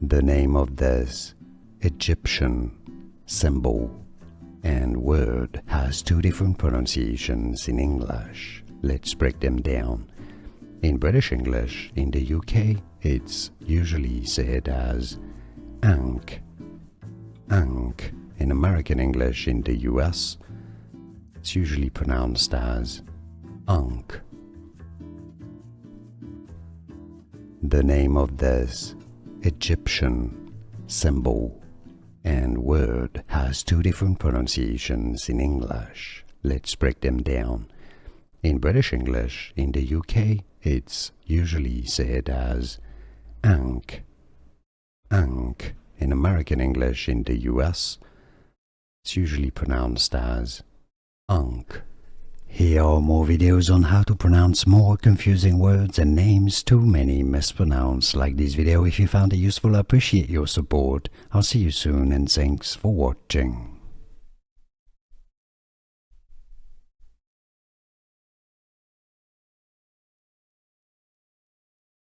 The name of this Egyptian symbol and word has two different pronunciations in English. Let's break them down. In British English, in the UK, it's usually said as Ankh. Ankh. In American English, in the US, it's usually pronounced as Ankh. The name of this Egyptian symbol and word has two different pronunciations in English. Let's break them down. In British English, in the UK, it's usually said as Ankh. Ankh. In American English, in the US, it's usually pronounced as Ankh. Here are more videos on how to pronounce more confusing words and names too many mispronounced. Like this video if you found it useful. I appreciate your support. I'll see you soon and thanks for watching.